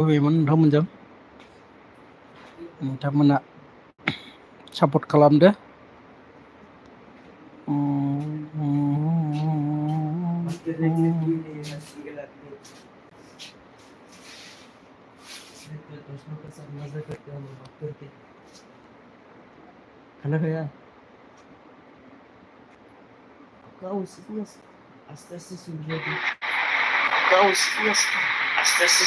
लुबैयोमोन नोंथांमोनजों नोंथांमोना सापर्ट खालामदो। खाना खाया आस्ते आस्ते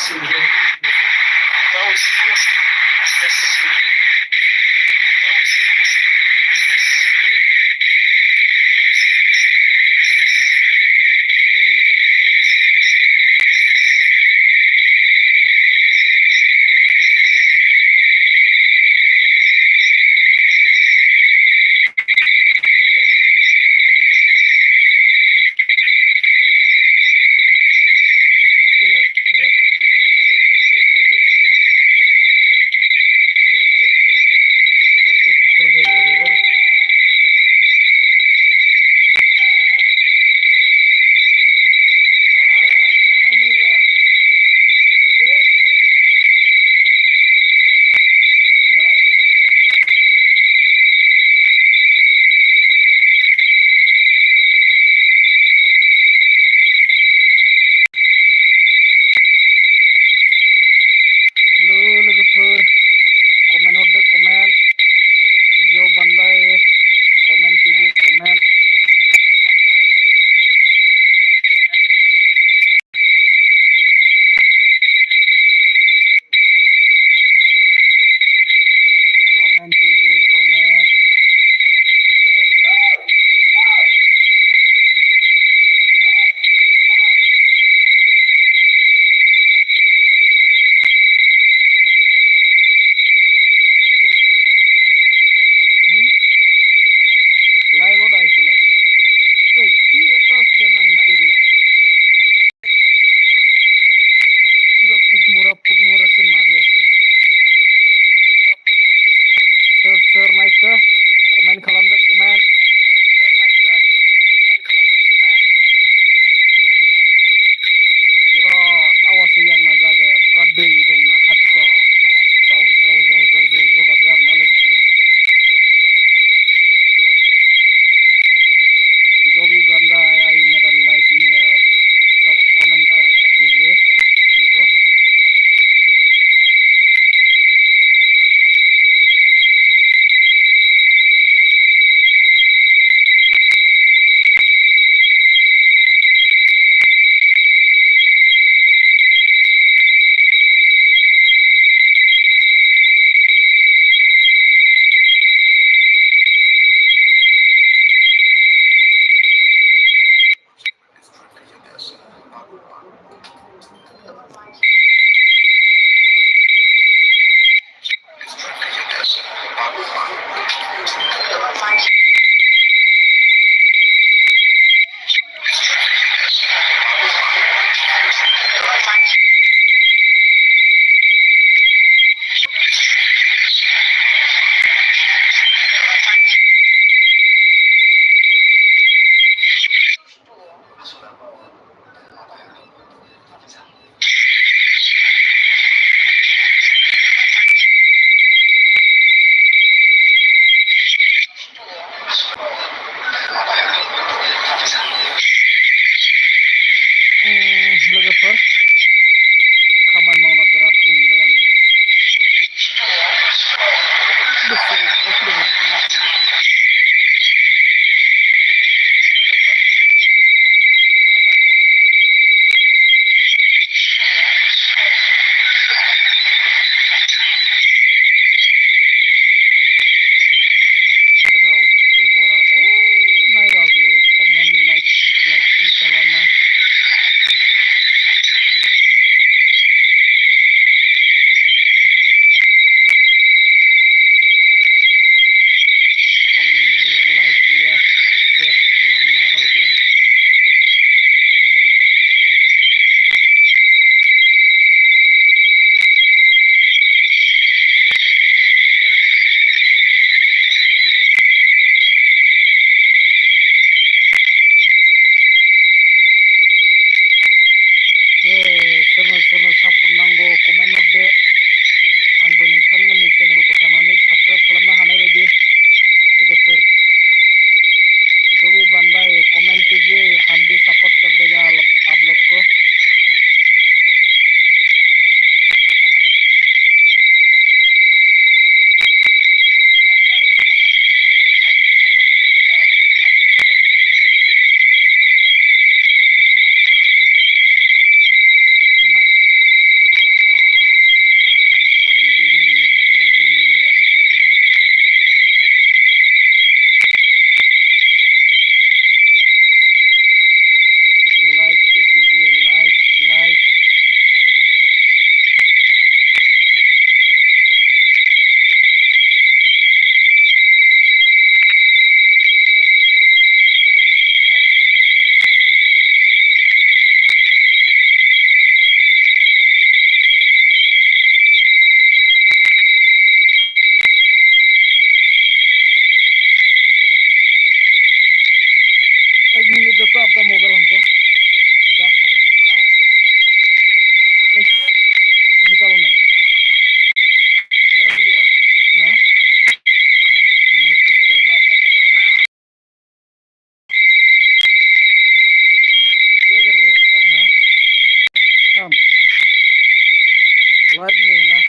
लाइव में है ना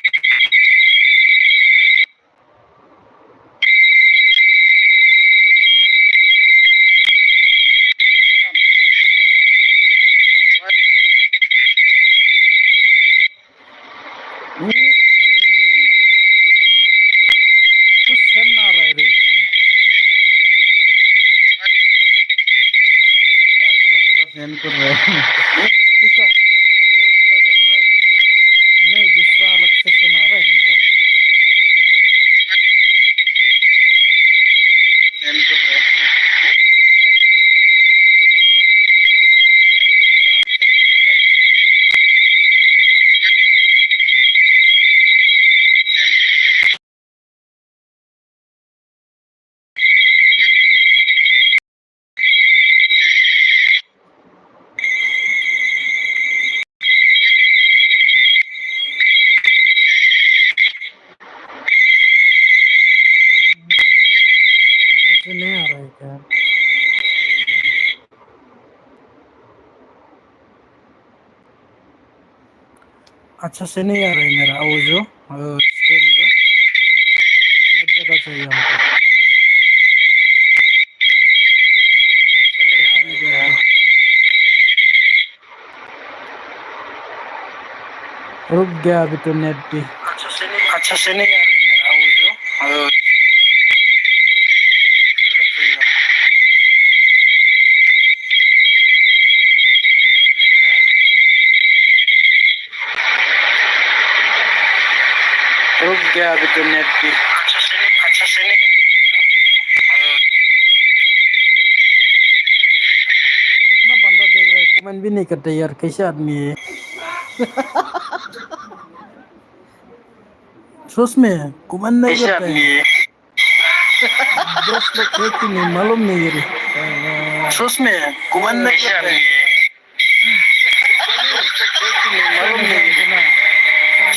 कुछ सेंड आ रहा है रे पूरा सेंड कर रहा है किसका ये पूरा कर रहा है नहीं दूसरा अलग से सेंड आ रहा है हमको सेंड कर रहा है अच्छे से नहीं आ रहा है क्या अच्छा से नहीं आ रहा है मेरा वो जो स्क्रीन जो नेट ज़्यादा चाहिए हमको दिखाई नहीं दे रहा है। रुक गया अभी तो नेट भी अच्छा से नहीं आ रहा है मेरा वो जो रुक गया अभी तो नेट भी अच्छा से नहीं कितना बंदा देख रहा है कमेंट भी नहीं करते यार कैसे आदमी है सोच में कमेंट नहीं करते हैं दोस्त लोग है कि नहीं मालूम नहीं है सोच में कमेंट नहीं करते हैं मालूम नहीं है ना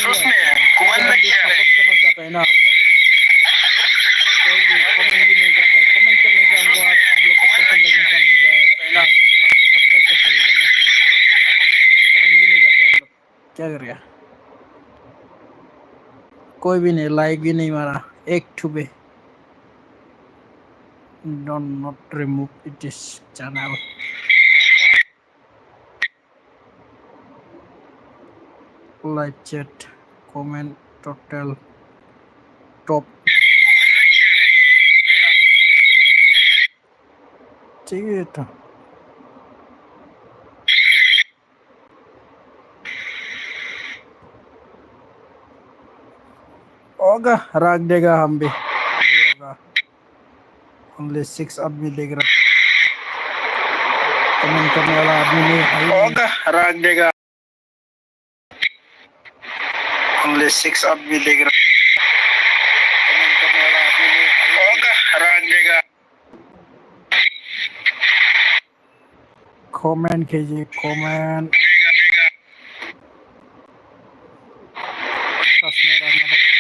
सोच में कमेंट नहीं सपोर्ट करना चाहता है ना आप लोग को कोई भी कमेंट भी नहीं करता है कमेंट करने से हमको आप लोग को पसंद लगने से हम भी ना सब्सक्राइब कर सकेगा ना कमेंट भी नहीं करता है लोग क्या करेगा कोई भी नहीं लाइक भी नहीं मारा एक Thube don't not remove it is channel live chat comment total top ठीक है तो होगा रख देगा हम भी नहीं होगा ओनली 6 आदमी देख रहा कमेंट करने वाला आदमी नहीं होगा रख देगा ओनली 6 आदमी देख रहा कमेंट करने वाला आदमी नहीं होगा रख देगा कमेंट कीजिए कमेंट में रखना पड़ेगा